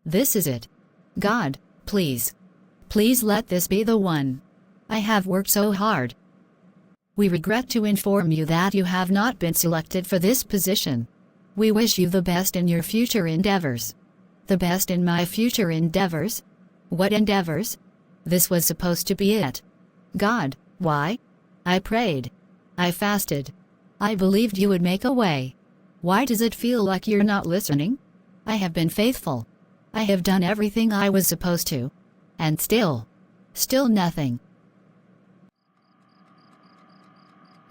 This is it. God, please. Please let this be the one. I have worked so hard. We regret to inform you that you have not been selected for this position. We wish you the best in your future endeavors. The best in my future endeavors? What endeavors? This was supposed to be it. God, why? I prayed. I fasted. I believed you would make a way. Why does it feel like you're not listening? I have been faithful. I have done everything I was supposed to. And still nothing.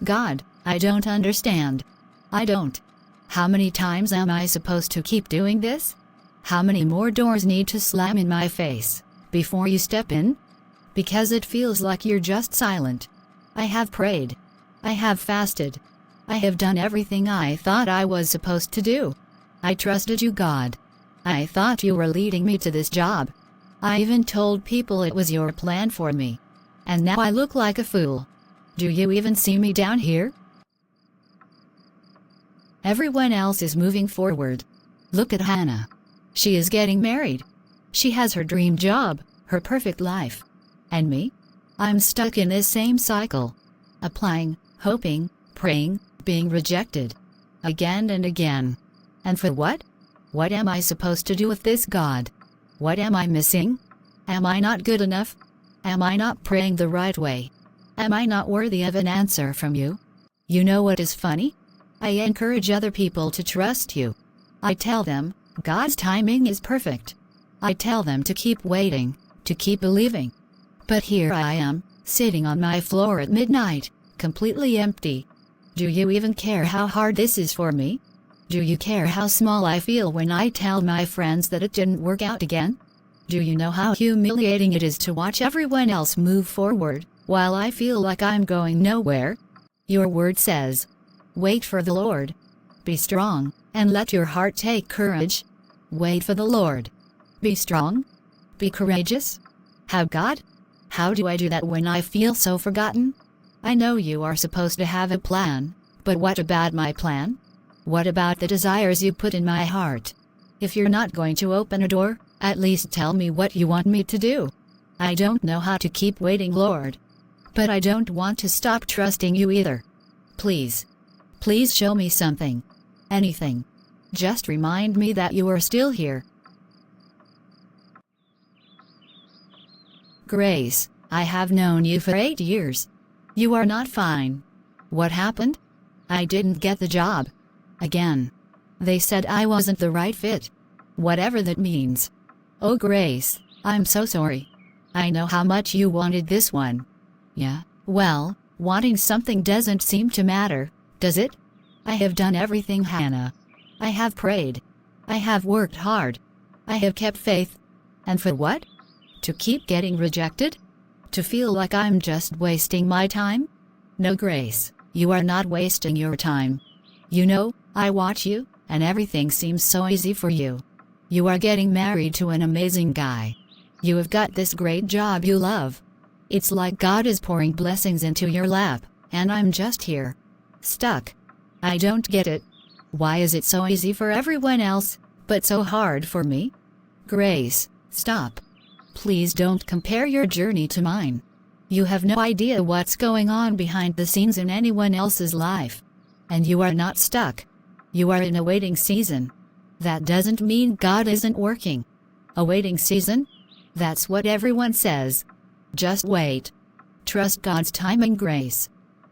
God, I don't understand. I don't. How many times am I supposed to keep doing this? How many more doors need to slam in my face before you step in? Because it feels like you're just silent. I have prayed. I have fasted. I have done everything I thought I was supposed to do. I trusted you, God. I thought you were leading me to this job. I even told people it was your plan for me. And now I look like a fool. Do you even see me down here? Everyone else is moving forward. Look at Hannah. She is getting married. She has her dream job, her perfect life. And me? I'm stuck in this same cycle. Applying, hoping, praying, being rejected. Again and again. And for what? What am I supposed to do with this, God? What am I missing? Am I not good enough? Am I not praying the right way? Am I not worthy of an answer from you? You know what is funny? I encourage other people to trust you. I tell them, God's timing is perfect. I tell them to keep waiting, to keep believing. But here I am, sitting on my floor at midnight, completely empty. Do you even care how hard this is for me? Do you care how small I feel when I tell my friends that it didn't work out again? Do you know how humiliating it is to watch everyone else move forward, while I feel like I'm going nowhere? Your word says, wait for the Lord. Be strong, and let your heart take courage. Wait for the Lord. Be strong. Be courageous. How, God? How do I do that when I feel so forgotten? I know you are supposed to have a plan, but what about my plan? What about the desires you put in my heart? If you're not going to open a door, at least tell me what you want me to do. I don't know how to keep waiting, Lord. But I don't want to stop trusting you either. Please. Please show me something. Anything. Just remind me that you are still here. Grace, I have known you for 8 years. You are not fine. What happened? I didn't get the job. Again. They said I wasn't the right fit. Whatever that means. Oh, Grace, I'm so sorry. I know how much you wanted this one. Yeah, well, wanting something doesn't seem to matter, does it? I have done everything, Hannah. I have prayed. I have worked hard. I have kept faith. And for what? To keep getting rejected? To feel like I'm just wasting my time? No, Grace, you are not wasting your time. You know, I watch you, and everything seems so easy for you. You are getting married to an amazing guy. You have got this great job you love. It's like God is pouring blessings into your lap, and I'm just here. Stuck. I don't get it. Why is it so easy for everyone else, but so hard for me? Grace, stop. Please don't compare your journey to mine. You have no idea what's going on behind the scenes in anyone else's life. And you are not stuck. You are in a waiting season. That doesn't mean God isn't working. A waiting season? That's what everyone says. Just wait. Trust God's timing, Grace.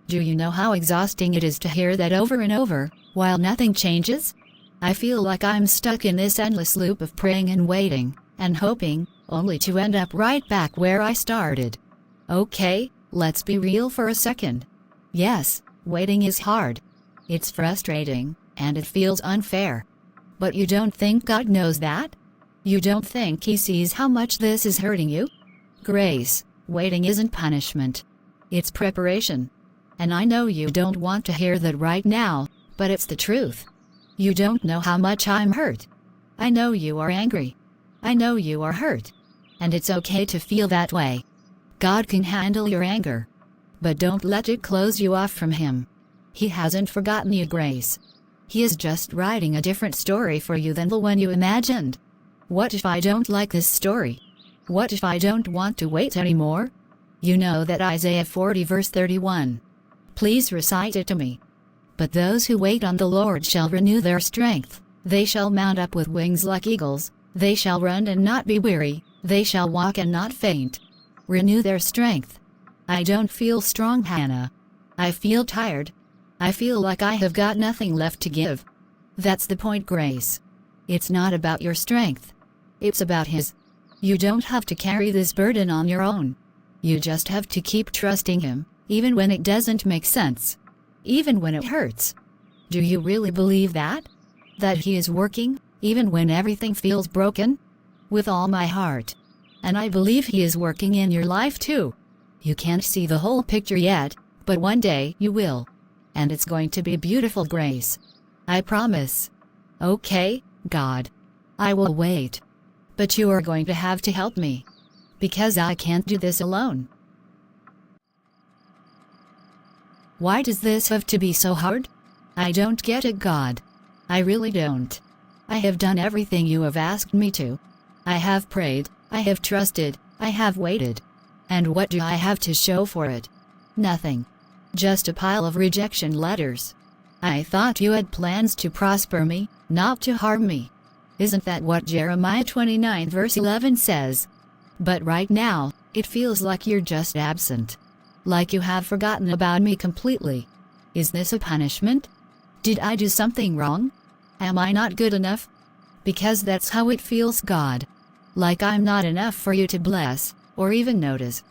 Do you know how exhausting it is to hear that over and over, while nothing changes? I feel like I'm stuck in this endless loop of praying and waiting, and hoping, only to end up right back where I started. Okay, let's be real for a second. Yes, waiting is hard. It's frustrating, and it feels unfair. But you don't think God knows that? You don't think He sees how much this is hurting you? Grace, waiting isn't punishment. It's preparation. And I know you don't want to hear that right now, but it's the truth. You don't know how much I'm hurt. I know you are angry. I know you are hurt. And it's okay to feel that way. God can handle your anger. But don't let it close you off from Him. He hasn't forgotten you, Grace. He is just writing a different story for you than the one you imagined. What if I don't like this story? What if I don't want to wait anymore? You know that Isaiah 40 verse 31. Please recite it to me. But those who wait on the Lord shall renew their strength. They shall mount up with wings like eagles. They shall run and not be weary. They shall walk and not faint. Renew their strength. I don't feel strong, Hannah. I feel tired. I feel like I have got nothing left to give. That's the point, Grace. It's not about your strength. It's about His. You don't have to carry this burden on your own. You just have to keep trusting Him, even when it doesn't make sense. Even when it hurts. Do you really believe that? That He is working, even when everything feels broken? With all my heart. And I believe He is working in your life too. You can't see the whole picture yet, but one day you will. And it's going to be beautiful, Grace. I promise. Okay, God. I will wait. But you are going to have to help me. Because I can't do this alone. Why does this have to be so hard? I don't get it, God. I really don't. I have done everything you have asked me to. I have prayed, I have trusted, I have waited. And what do I have to show for it? Nothing. Just a pile of rejection letters. I thought you had plans to prosper me, not to harm me. Isn't that what Jeremiah 29 verse 11 says? But right now, it feels like you're just absent. Like you have forgotten about me completely. Is this a punishment? Did I do something wrong? Am I not good enough? Because that's how it feels, God. Like I'm not enough for you to bless, or even notice.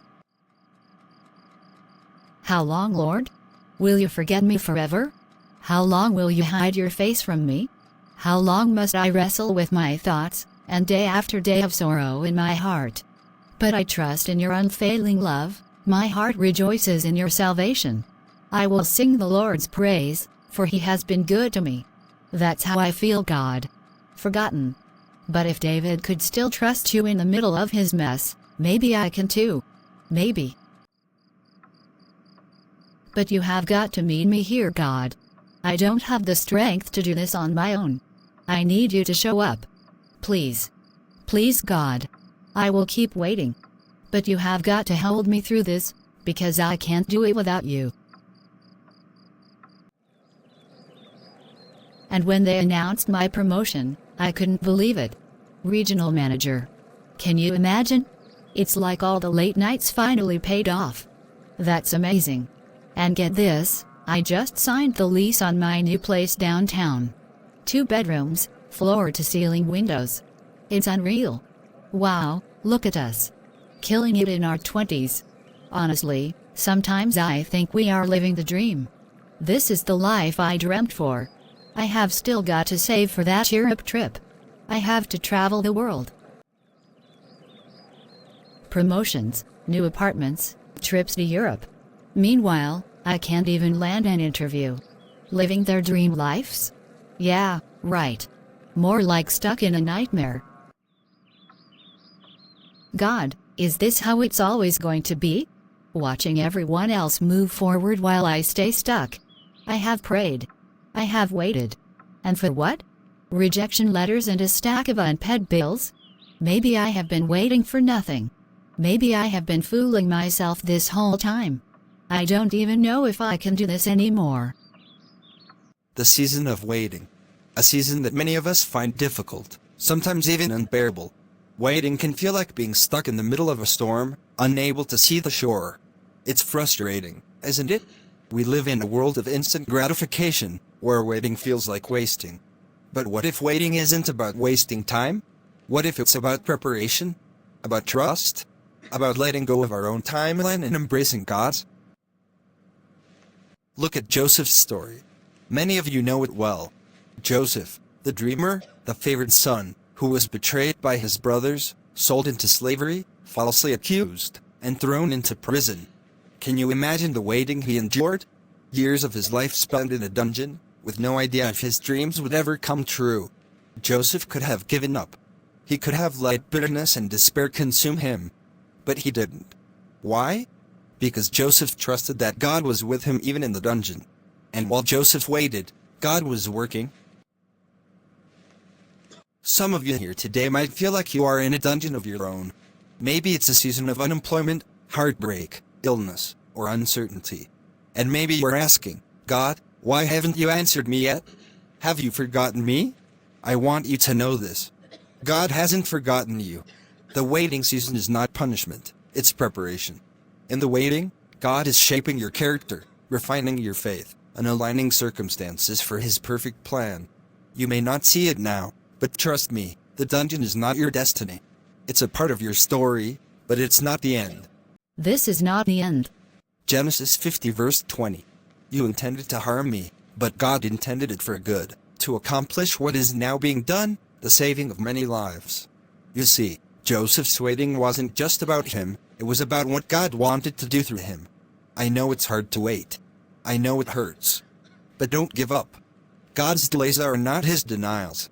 How long, Lord? Will you forget me forever? How long will you hide your face from me? How long must I wrestle with my thoughts, and day after day have sorrow in my heart? But I trust in your unfailing love, my heart rejoices in your salvation. I will sing the Lord's praise, for He has been good to me. That's how I feel, God. Forgotten. But if David could still trust you in the middle of his mess, maybe I can too. Maybe. But you have got to meet me here, God. I don't have the strength to do this on my own. I need you to show up. Please. Please, God. I will keep waiting. But you have got to hold me through this, because I can't do it without you. And when they announced my promotion, I couldn't believe it. Regional manager. Can you imagine? It's like all the late nights finally paid off. That's amazing. And get this, I just signed the lease on my new place downtown. 2 bedrooms, floor-to-ceiling windows. It's unreal. Wow, look at us. Killing it in our 20s. Honestly, sometimes I think we are living the dream. This is the life I dreamt for. I have still got to save for that Europe trip. I have to travel the world. Promotions, new apartments, trips to Europe. Meanwhile, I can't even land an interview. Living their dream lives? Yeah, right. More like stuck in a nightmare. God, is this how it's always going to be? Watching everyone else move forward while I stay stuck. I have prayed. I have waited. And for what? Rejection letters and a stack of unpaid bills? Maybe I have been waiting for nothing. Maybe I have been fooling myself this whole time. I don't even know if I can do this anymore. The season of waiting. A season that many of us find difficult, sometimes even unbearable. Waiting can feel like being stuck in the middle of a storm, unable to see the shore. It's frustrating, isn't it? We live in a world of instant gratification, where waiting feels like wasting. But what if waiting isn't about wasting time? What if it's about preparation? About trust? About letting go of our own timeline and embracing God's? Look at Joseph's story. Many of you know it well. Joseph, the dreamer, the favored son, who was betrayed by his brothers, sold into slavery, falsely accused, and thrown into prison. Can you imagine the waiting he endured? Years of his life spent in a dungeon, with no idea if his dreams would ever come true. Joseph could have given up. He could have let bitterness and despair consume him. But he didn't. Why? Because Joseph trusted that God was with him even in the dungeon. And while Joseph waited, God was working. Some of you here today might feel like you are in a dungeon of your own. Maybe it's a season of unemployment, heartbreak, illness, or uncertainty. And maybe you're asking, God, why haven't you answered me yet? Have you forgotten me? I want you to know this. God hasn't forgotten you. The waiting season is not punishment, it's preparation. In the waiting, God is shaping your character, refining your faith, and aligning circumstances for His perfect plan. You may not see it now, but trust me, the dungeon is not your destiny. It's a part of your story, but it's not the end. This is not the end. Genesis 50 verse 20. You intended to harm me, but God intended it for good, to accomplish what is now being done, the saving of many lives. You see, Joseph's waiting wasn't just about him, it was about what God wanted to do through him. I know it's hard to wait. I know it hurts. But don't give up. God's delays are not His denials.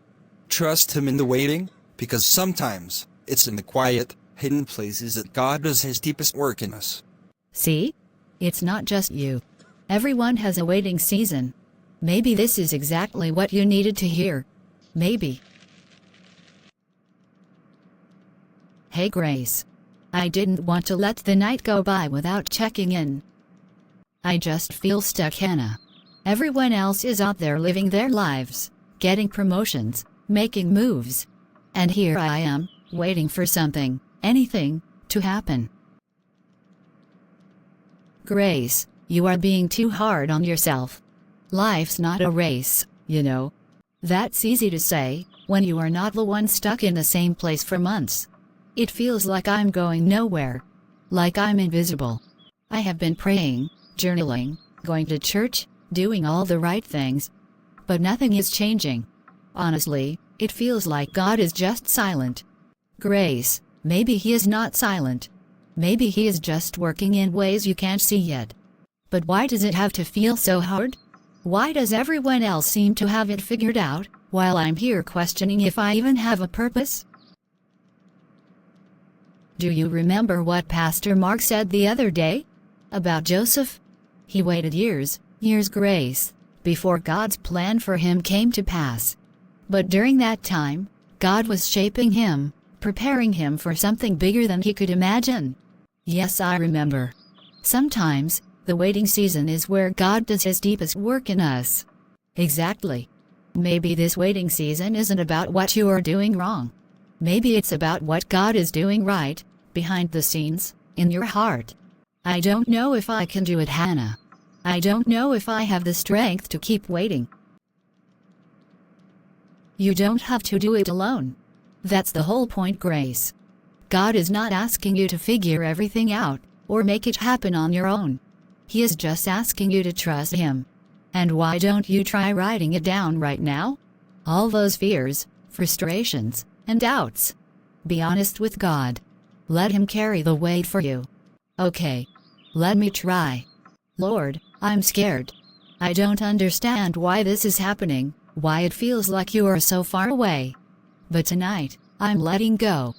Trust Him in the waiting, because sometimes, it's in the quiet, hidden places that God does His deepest work in us. See? It's not just you. Everyone has a waiting season. Maybe this is exactly what you needed to hear. Maybe. Hey Grace. I didn't want to let the night go by without checking in. I just feel stuck, Hannah. Everyone else is out there living their lives, getting promotions, making moves. And here I am, waiting for something, anything, to happen. Grace, you are being too hard on yourself. Life's not a race, you know. That's easy to say, when you are not the one stuck in the same place for months. It feels like I'm going nowhere. Like I'm invisible. I have been praying, journaling, going to church, doing all the right things. But nothing is changing. Honestly, it feels like God is just silent. Grace, maybe He is not silent. Maybe He is just working in ways you can't see yet. But why does it have to feel so hard? Why does everyone else seem to have it figured out, while I'm here questioning if I even have a purpose? Do you remember what Pastor Mark said the other day? About Joseph? He waited years, Grace, before God's plan for him came to pass. But during that time, God was shaping him, preparing him for something bigger than he could imagine. Yes, I remember. Sometimes, the waiting season is where God does His deepest work in us. Exactly. Maybe this waiting season isn't about what you are doing wrong. Maybe it's about what God is doing right, behind the scenes, in your heart. I don't know if I can do it, Hannah. I don't know if I have the strength to keep waiting. You don't have to do it alone. That's the whole point, Grace. God is not asking you to figure everything out, or make it happen on your own. He is just asking you to trust Him. And why don't you try writing it down right now? All those fears, frustrations, and doubts. Be honest with God. Let Him carry the weight for you. Okay. Let me try. Lord, I'm scared. I don't understand why this is happening, why it feels like you are so far away. But tonight, I'm letting go.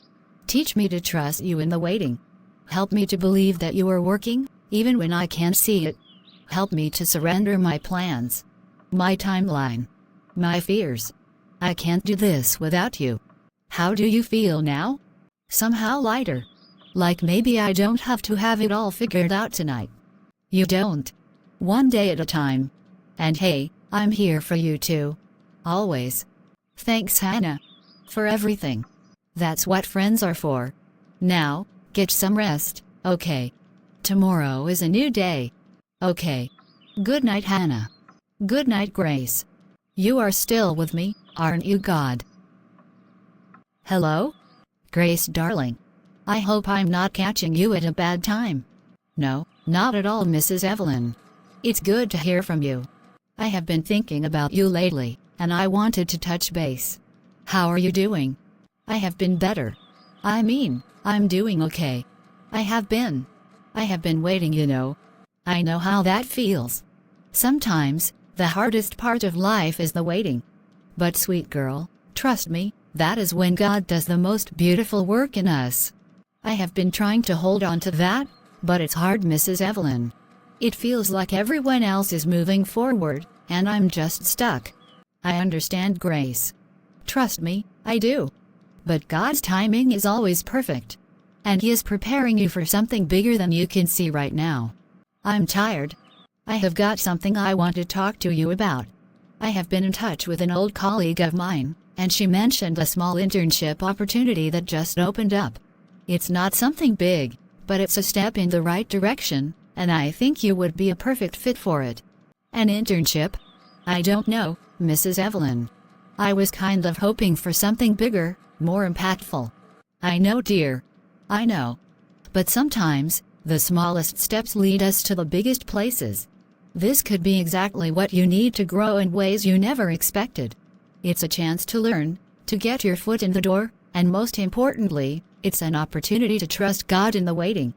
Teach me to trust you in the waiting. Help me to believe that you are working, even when I can't see it. Help me to surrender my plans, my timeline, my fears. I can't do this without you. How do you feel now? Somehow lighter. Like maybe I don't have to have it all figured out tonight. You don't. One day at a time. And hey, I'm here for you too. Always. Thanks, Hannah. For everything. That's what friends are for. Now, get some rest, okay? Tomorrow is a new day. Okay. Good night, Hannah. Good night, Grace. You are still with me, aren't you, God? Hello? Grace, darling. I hope I'm not catching you at a bad time. No, not at all, Mrs. Evelyn. It's good to hear from you. I have been thinking about you lately, and I wanted to touch base. How are you doing? I have been better. I mean, I'm doing okay. I have been waiting, you know. I know how that feels. Sometimes, the hardest part of life is the waiting. But sweet girl, trust me, that is when God does the most beautiful work in us. I have been trying to hold on to that, but it's hard, Mrs. Evelyn. It feels like everyone else is moving forward, and I'm just stuck. I understand, Grace. Trust me, I do. But God's timing is always perfect. And He is preparing you for something bigger than you can see right now. I'm tired. I have got something I want to talk to you about. I have been in touch with an old colleague of mine, and she mentioned a small internship opportunity that just opened up. It's not something big, but it's a step in the right direction, and I think you would be a perfect fit for it. An internship? I don't know, Mrs. Evelyn. I was kind of hoping for something bigger, more impactful. I know, dear. I know. But sometimes, the smallest steps lead us to the biggest places. This could be exactly what you need to grow in ways you never expected. It's a chance to learn, to get your foot in the door, and most importantly, it's an opportunity to trust God in the waiting.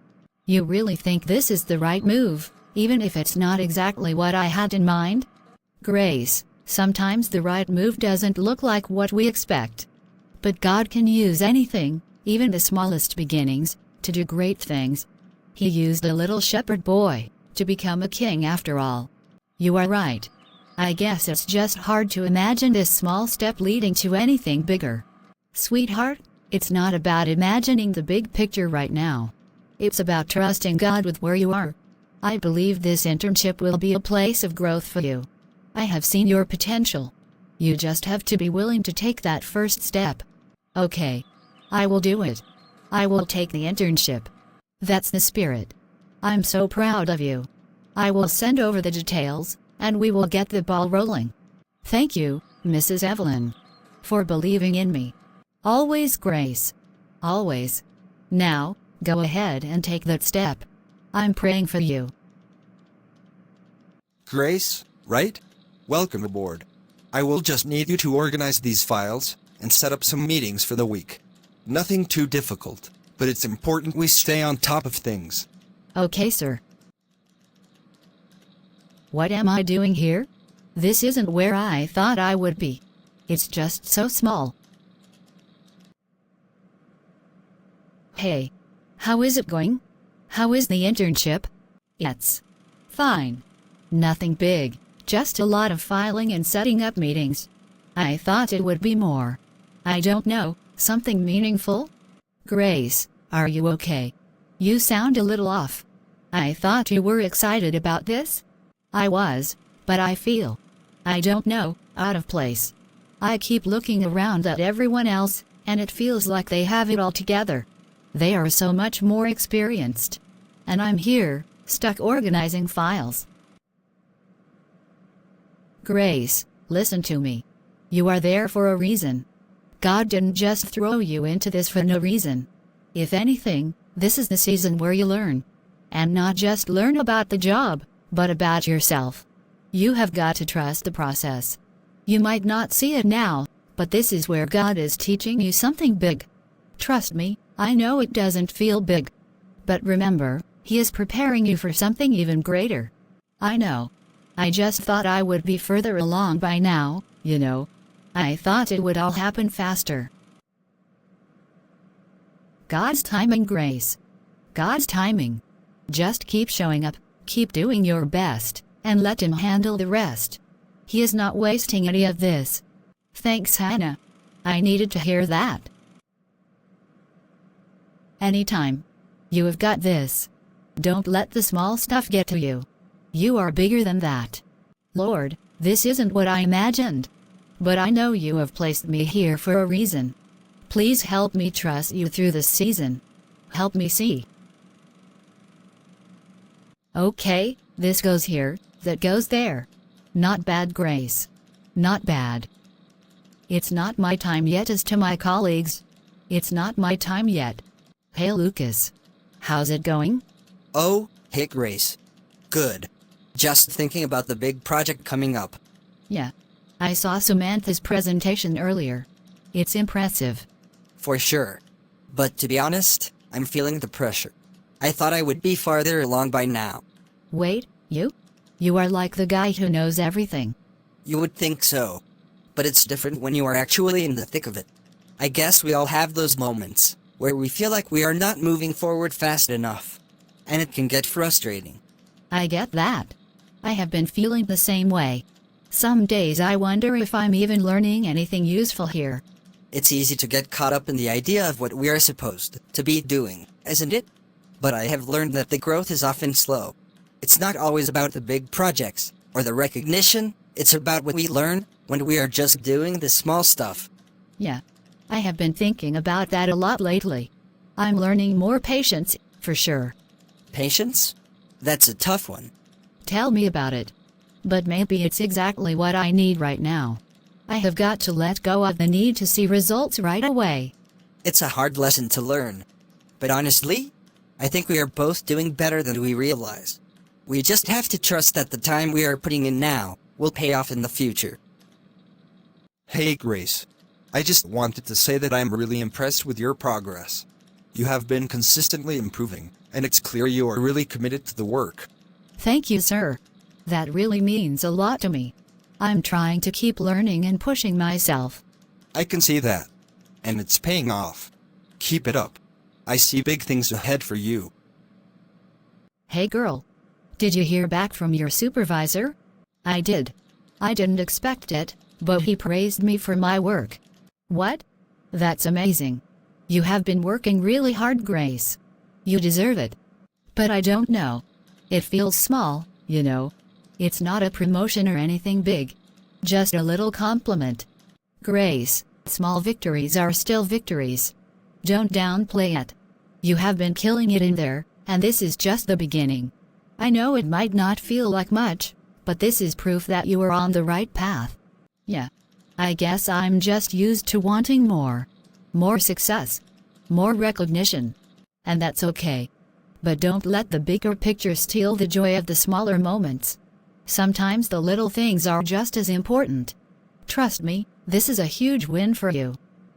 You really think this is the right move, even if it's not exactly what I had in mind? Grace, sometimes the right move doesn't look like what we expect. But God can use anything, even the smallest beginnings, to do great things. He used a little shepherd boy to become a king after all. You are right. I guess it's just hard to imagine this small step leading to anything bigger. Sweetheart, it's not about imagining the big picture right now. It's about trusting God with where you are. I believe this internship will be a place of growth for you. I have seen your potential. You just have to be willing to take that first step. Okay. I will do it. I will take the internship. That's the spirit. I'm so proud of you. I will send over the details, and we will get the ball rolling. Thank you, Mrs. Evelyn, for believing in me. Always, Grace. Always. Now, go ahead and take that step. I'm praying for you. Grace, right? Welcome aboard. I will just need you to organize these files and set up some meetings for the week. Nothing too difficult, but it's important we stay on top of things. Okay, sir. What am I doing here? This isn't where I thought I would be. It's just so small. Hey, how is it going? How is the internship? It's fine. Nothing big, just a lot of filing and setting up meetings. I thought it would be more. I don't know, something meaningful? Grace, are you okay? You sound a little off. I thought you were excited about this. I was, but I feel, I don't know, out of place. I keep looking around at everyone else, and it feels like they have it all together. They are so much more experienced. And I'm here, stuck organizing files. Grace, listen to me. You are there for a reason. God didn't just throw you into this for no reason. If anything, this is the season where you learn. And not just learn about the job, but about yourself. You have got to trust the process. You might not see it now, but this is where God is teaching you something big. Trust me, I know it doesn't feel big. But remember, He is preparing you for something even greater. I know. I just thought I would be further along by now, you know. I thought it would all happen faster. God's timing, Grace. God's timing. Just keep showing up, keep doing your best, and let Him handle the rest. He is not wasting any of this. Thanks, Hannah. I needed to hear that. Anytime. You have got this. Don't let the small stuff get to you. You are bigger than that. Lord, this isn't what I imagined. But I know you have placed me here for a reason. Please help me trust you through this season. Help me see. Okay, this goes here, that goes there. Not bad, Grace. Not bad. It's not my time yet as to my colleagues. It's not my time yet. Hey Lucas. How's it going? Oh, hey Grace. Good. Just thinking about the big project coming up. Yeah. I saw Samantha's presentation earlier. It's impressive. For sure. But to be honest, I'm feeling the pressure. I thought I would be farther along by now. Wait, you? You are like the guy who knows everything. You would think so. But it's different when you are actually in the thick of it. I guess we all have those moments where we feel like we are not moving forward fast enough. And it can get frustrating. I get that. I have been feeling the same way. Some days I wonder if I'm even learning anything useful here. It's easy to get caught up in the idea of what we are supposed to be doing, isn't it? But I have learned that the growth is often slow. It's not always about the big projects or the recognition. It's about what we learn when we are just doing the small stuff. Yeah. I have been thinking about that a lot lately. I'm learning more patience, for sure. Patience? That's a tough one. Tell me about it. But maybe it's exactly what I need right now. I have got to let go of the need to see results right away. It's a hard lesson to learn. But honestly, I think we are both doing better than we realize. We just have to trust that the time we are putting in now will pay off in the future. Hey Grace. I just wanted to say that I'm really impressed with your progress. You have been consistently improving, and it's clear you are really committed to the work. Thank you, sir. That really means a lot to me. I'm trying to keep learning and pushing myself. I can see that. And it's paying off. Keep it up. I see big things ahead for you. Hey girl. Did you hear back from your supervisor? I did. I didn't expect it, but he praised me for my work. What? That's amazing. You have been working really hard, Grace. You deserve it. But I don't know. It feels small, you know. It's not a promotion or anything big. Just a little compliment. Grace, small victories are still victories. Don't downplay it. You have been killing it in there, and this is just the beginning. I know it might not feel like much, but this is proof that you are on the right path. Yeah. I guess I'm just used to wanting more. More success. More recognition. And that's okay. But don't let the bigger picture steal the joy of the smaller moments. Sometimes the little things are just as important. Trust me, this is a huge win for you.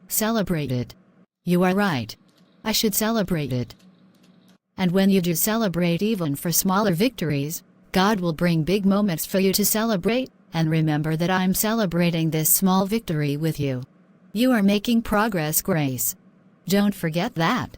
Celebrate it. You are right. I should celebrate it. And when you do celebrate even for smaller victories, God will bring big moments for you to celebrate, and remember that I'm celebrating this small victory with you. You are making progress, Grace. Don't forget that.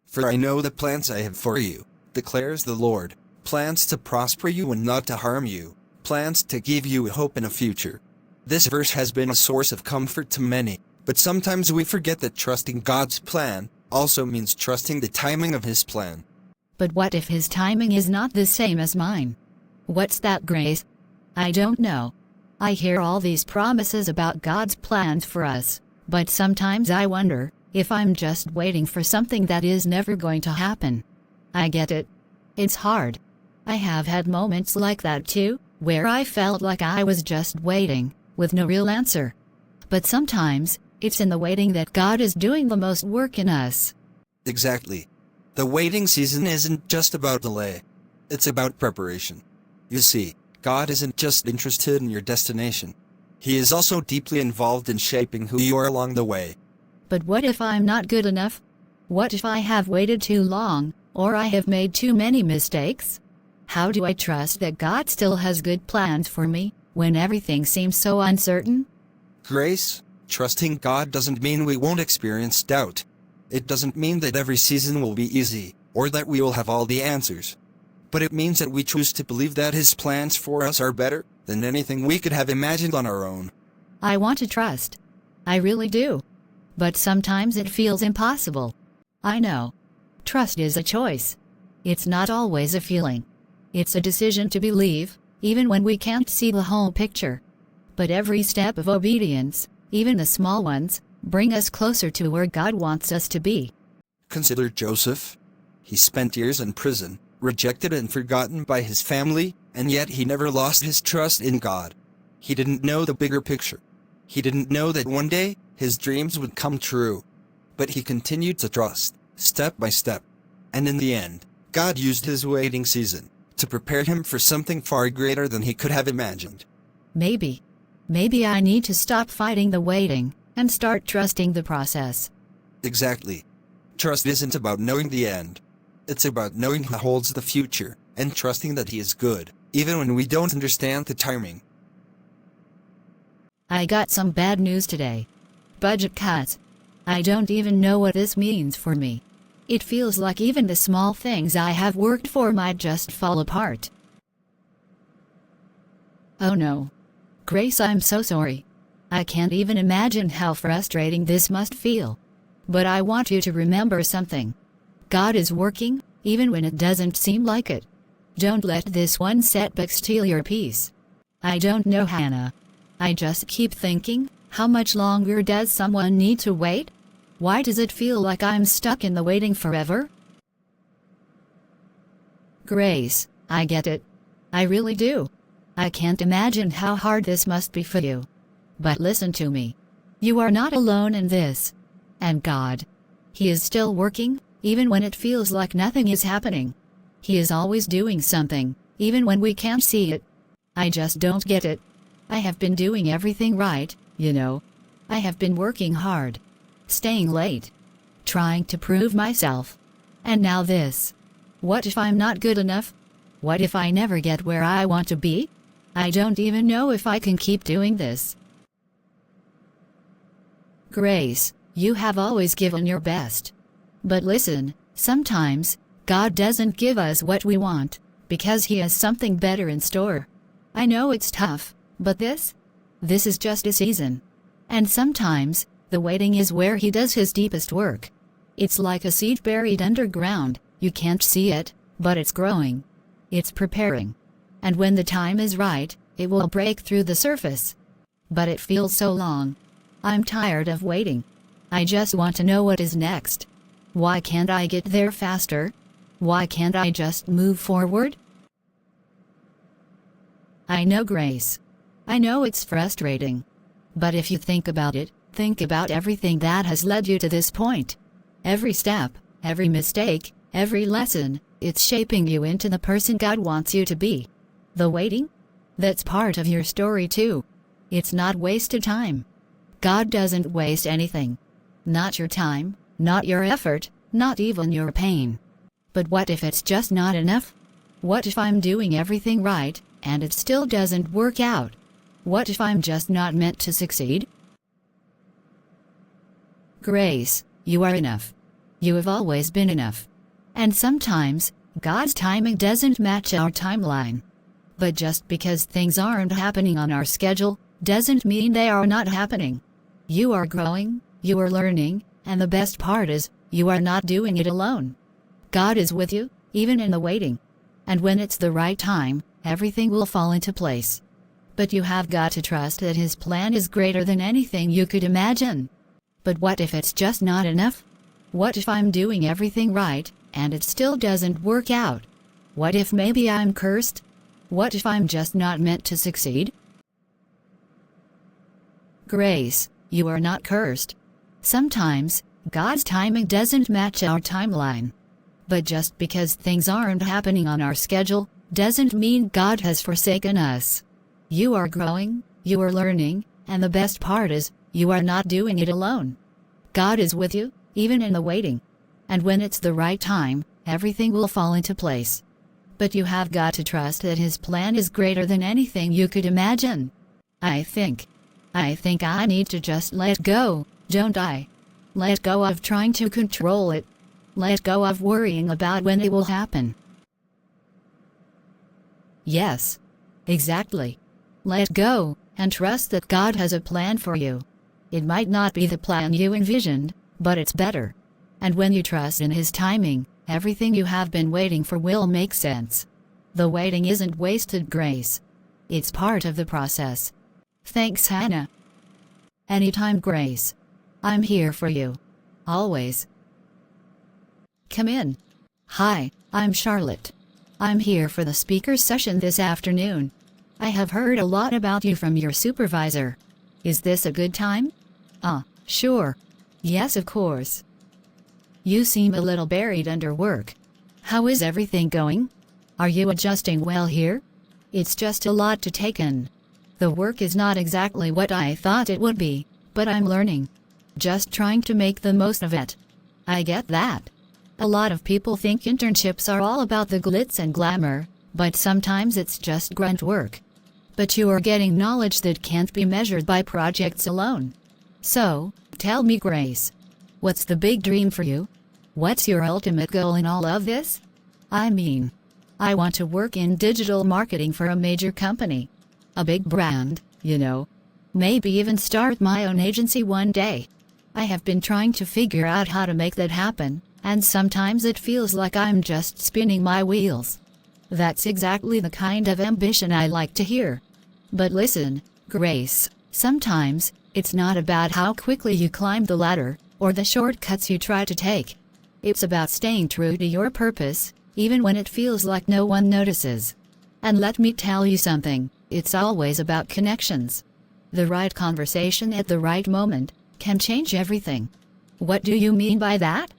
For I know the plans I have for you, declares the Lord, plans to prosper you and not to harm you, plans to give you a hope and a future. This verse has been a source of comfort to many, but sometimes we forget that trusting God's plan also means trusting the timing of His plan. But what if His timing is not the same as mine? What's that, Grace? I don't know. I hear all these promises about God's plans for us, but sometimes I wonder if I'm just waiting for something that is never going to happen. I get it. It's hard. I have had moments like that too, where I felt like I was just waiting, with no real answer. But sometimes, it's in the waiting that God is doing the most work in us. Exactly. The waiting season isn't just about delay. It's about preparation. You see, God isn't just interested in your destination. He is also deeply involved in shaping who you are along the way. But what if I'm not good enough? What if I have waited too long, or I have made too many mistakes? How do I trust that God still has good plans for me, when everything seems so uncertain? Grace, trusting God doesn't mean we won't experience doubt. It doesn't mean that every season will be easy, or that we will have all the answers. But it means that we choose to believe that His plans for us are better than anything we could have imagined on our own. I want to trust. I really do. But sometimes it feels impossible. I know. Trust is a choice. It's not always a feeling. It's a decision to believe, even when we can't see the whole picture. But every step of obedience, even the small ones, bring us closer to where God wants us to be. Consider Joseph. He spent years in prison, rejected and forgotten by his family, and yet he never lost his trust in God. He didn't know the bigger picture. He didn't know that one day, his dreams would come true. But he continued to trust, step by step. And in the end, God used his waiting season to prepare him for something far greater than he could have imagined. Maybe I need to stop fighting the waiting and start trusting the process. Exactly. Trust isn't about knowing the end. It's about knowing who holds the future, and trusting that He is good, even when we don't understand the timing. I got some bad news today. Budget cuts. I don't even know what this means for me. It feels like even the small things I have worked for might just fall apart. Oh no. Grace, I'm so sorry. I can't even imagine how frustrating this must feel. But I want you to remember something. God is working, even when it doesn't seem like it. Don't let this one setback steal your peace. I don't know, Hannah. I just keep thinking, how much longer does someone need to wait? Why does it feel like I'm stuck in the waiting forever? Grace, I get it. I really do. I can't imagine how hard this must be for you. But listen to me. You are not alone in this. And God. He is still working, even when it feels like nothing is happening. He is always doing something, even when we can't see it. I just don't get it. I have been doing everything right, you know. I have been working hard. Staying late. Trying to prove myself. And now this. What if I'm not good enough? What if I never get where I want to be? I don't even know if I can keep doing this. Grace, you have always given your best. But listen, sometimes, God doesn't give us what we want, because He has something better in store. I know it's tough, but this is just a season. And sometimes, the waiting is where He does His deepest work. It's like a seed buried underground, you can't see it, but it's growing. It's preparing. And when the time is right, it will break through the surface. But it feels so long. I'm tired of waiting. I just want to know what is next. Why can't I get there faster? Why can't I just move forward? I know, Grace. I know it's frustrating. But if you think about it, think about everything that has led you to this point. Every step, every mistake, every lesson, it's shaping you into the person God wants you to be. The waiting? That's part of your story too. It's not wasted time. God doesn't waste anything. Not your time, not your effort, not even your pain. But what if it's just not enough? What if I'm doing everything right, and it still doesn't work out? What if I'm just not meant to succeed? Grace, you are enough. You have always been enough. And sometimes, God's timing doesn't match our timeline. But just because things aren't happening on our schedule, doesn't mean they are not happening. You are growing, you are learning, and the best part is, you are not doing it alone. God is with you, even in the waiting. And when it's the right time, everything will fall into place. But you have got to trust that His plan is greater than anything you could imagine. But what if it's just not enough? What if I'm doing everything right, and it still doesn't work out? What if maybe I'm cursed? What if I'm just not meant to succeed? Grace, you are not cursed. Sometimes, God's timing doesn't match our timeline. But just because things aren't happening on our schedule, doesn't mean God has forsaken us. You are growing, you are learning, and the best part is, you are not doing it alone. God is with you, even in the waiting. And when it's the right time, everything will fall into place. But you have got to trust that His plan is greater than anything you could imagine. I think I need to just let go, don't I? Let go of trying to control it. Let go of worrying about when it will happen. Yes, exactly. Let go, and trust that God has a plan for you. It might not be the plan you envisioned, but it's better. And when you trust in His timing, everything you have been waiting for will make sense. The waiting isn't wasted grace. It's part of the process. Thanks, Hannah. Anytime, Grace. I'm here for you. Always. Come in. Hi, I'm Charlotte. I'm here for the speaker session this afternoon. I have heard a lot about you from your supervisor. Is this a good time? Sure. Yes, of course. You seem a little buried under work. How is everything going? Are you adjusting well here? It's just a lot to take in. The work is not exactly what I thought it would be, but I'm learning. Just trying to make the most of it. I get that. A lot of people think internships are all about the glitz and glamour, but sometimes it's just grunt work. But you are getting knowledge that can't be measured by projects alone. So, tell me, Grace, what's the big dream for you? What's your ultimate goal in all of this? I mean, I want to work in digital marketing for a major company. A big brand, you know. Maybe even start my own agency one day. I have been trying to figure out how to make that happen, and sometimes it feels like I'm just spinning my wheels. That's exactly the kind of ambition I like to hear. But listen, Grace, sometimes, it's not about how quickly you climb the ladder, or the shortcuts you try to take. It's about staying true to your purpose, even when it feels like no one notices. And let me tell you something, it's always about connections. The right conversation at the right moment can change everything. What do you mean by that?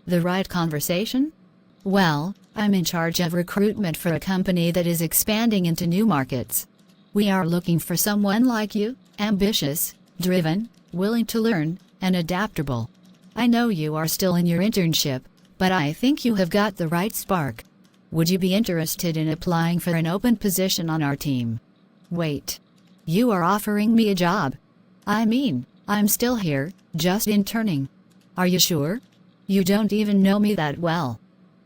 The right conversation? Well, I'm in charge of recruitment for a company that is expanding into new markets. We are looking for someone like you, ambitious, driven, willing to learn, and adaptable. I know you are still in your internship, but I think you have got the right spark. Would you be interested in applying for an open position on our team? Wait. You are offering me a job? I mean, I'm still here, just interning. Are you sure? You don't even know me that well.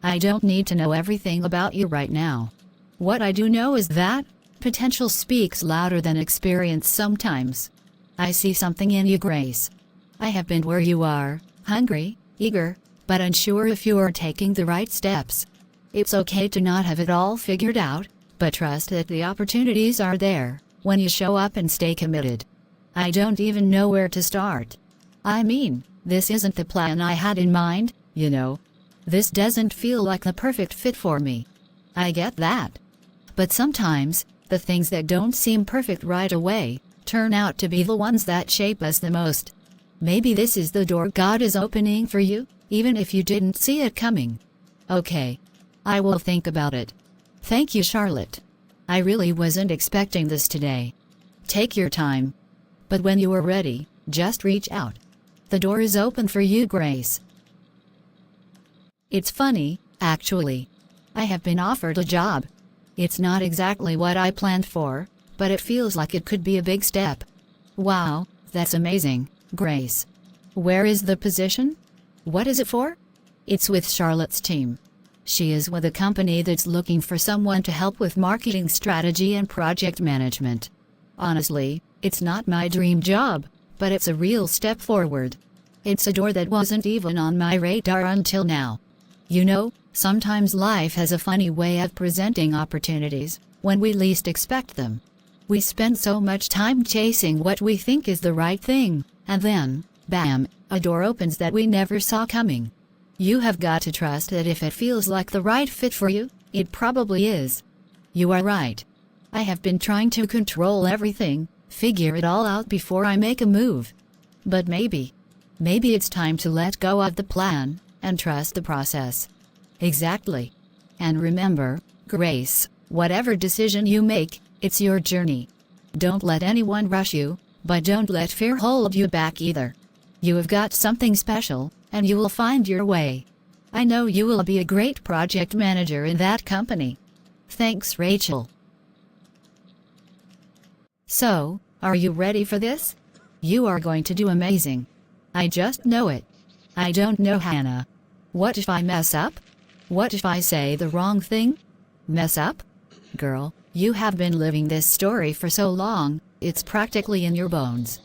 I don't need to know everything about you right now. What I do know is that potential speaks louder than experience sometimes. I see something in you, Grace. I have been where you are, hungry, eager, but unsure if you are taking the right steps. It's okay to not have it all figured out, but trust that the opportunities are there when you show up and stay committed. I don't even know where to start. I mean, this isn't the plan I had in mind, you know. This doesn't feel like the perfect fit for me. I get that. But sometimes, the things that don't seem perfect right away turn out to be the ones that shape us the most. Maybe this is the door God is opening for you, even if you didn't see it coming. Okay. I will think about it. Thank you, Charlotte. I really wasn't expecting this today. Take your time. But when you are ready, just reach out. The door is open for you, Grace. It's funny, actually. I have been offered a job. It's not exactly what I planned for, but it feels like it could be a big step. Wow, that's amazing, Grace. Where is the position? What is it for? It's with Charlotte's team. She is with a company that's looking for someone to help with marketing strategy and project management. Honestly, it's not my dream job, but it's a real step forward. It's a door that wasn't even on my radar until now. You know, sometimes life has a funny way of presenting opportunities when we least expect them. We spend so much time chasing what we think is the right thing, and then, bam, a door opens that we never saw coming. You have got to trust that if it feels like the right fit for you, it probably is. You are right. I have been trying to control everything, figure it all out before I make a move. But maybe it's time to let go of the plan and trust the process. Exactly. And remember, Grace, whatever decision you make, it's your journey. Don't let anyone rush you, but don't let fear hold you back either. You have got something special, and you will find your way. I know you will be a great project manager in that company. Thanks, Rachel. So, are you ready for this? You are going to do amazing. I just know it. I don't know, Hannah. What if I mess up? What if I say the wrong thing? Mess up? Girl, you have been living this story for so long, it's practically in your bones.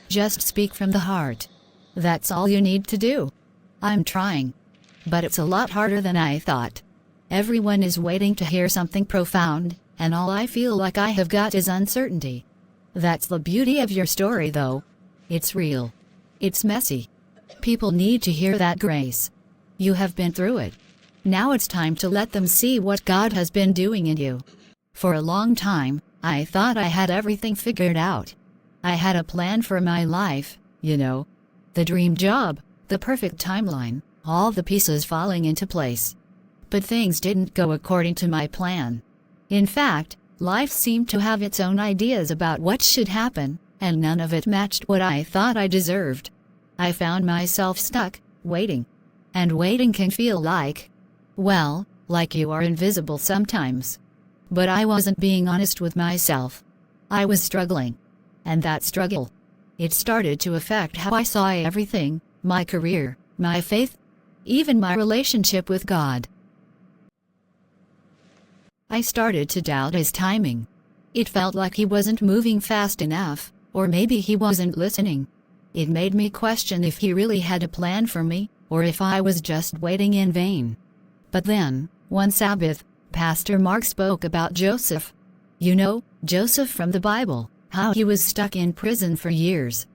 Just speak from the heart. That's all you need to do. I'm trying. But it's a lot harder than I thought. Everyone is waiting to hear something profound, and all I feel like I have got is uncertainty. That's the beauty of your story, though. It's real. It's messy. People need to hear that, Grace. You have been through it. Now it's time to let them see what God has been doing in you. For a long time, I thought I had everything figured out. I had a plan for my life, you know. The dream job, the perfect timeline, all the pieces falling into place. But things didn't go according to my plan. In fact, life seemed to have its own ideas about what should happen, and none of it matched what I thought I deserved. I found myself stuck, waiting. And waiting can feel like, well, like you are invisible sometimes. But I wasn't being honest with myself. I was struggling. And that struggle, it started to affect how I saw everything, my career, my faith, even my relationship with God. I started to doubt his timing. It felt like he wasn't moving fast enough, Or maybe he wasn't listening. It made me question if he really had a plan for me, or if I was just waiting in vain. But then, one Sabbath, Pastor Mark spoke about Joseph. You know, Joseph from the Bible, how he was stuck in prison for years.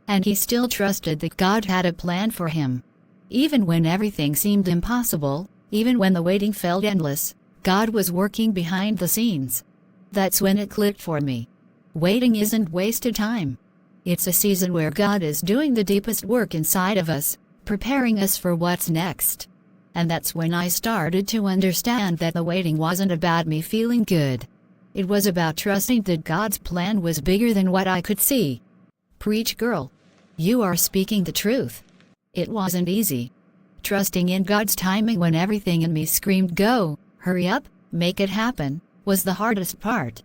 And he still trusted that God had a plan for him. Even when everything seemed impossible, even when the waiting felt endless, God was working behind the scenes. That's when it clicked for me. Waiting isn't wasted time. It's a season where God is doing the deepest work inside of us, preparing us for what's next. And that's when I started to understand that the waiting wasn't about me feeling good. It was about trusting that God's plan was bigger than what I could see. Preach, girl. You are speaking the truth. It wasn't easy. Trusting in God's timing when everything in me screamed, "Go, hurry up, make it happen," was the hardest part.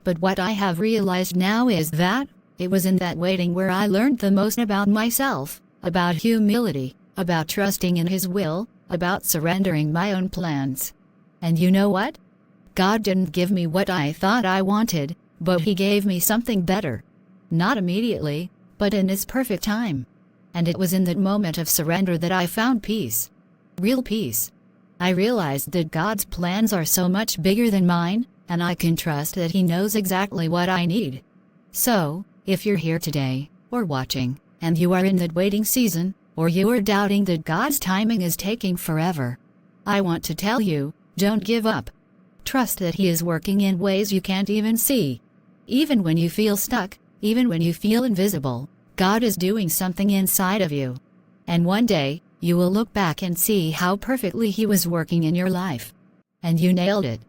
But what I have realized now is that it was in that waiting where I learned the most about myself, about humility, about trusting in His will, about surrendering my own plans. And you know what? God didn't give me what I thought I wanted, but He gave me something better. Not immediately, but in His perfect time. And it was in that moment of surrender that I found peace. Real peace. I realized that God's plans are so much bigger than mine, and I can trust that He knows exactly what I need. So, if you're here today, or watching, and you are in that waiting season, or you are doubting that God's timing is taking forever, I want to tell you, don't give up. Trust that He is working in ways you can't even see. Even when you feel stuck, even when you feel invisible, God is doing something inside of you. And one day, you will look back and see how perfectly He was working in your life. And you nailed it.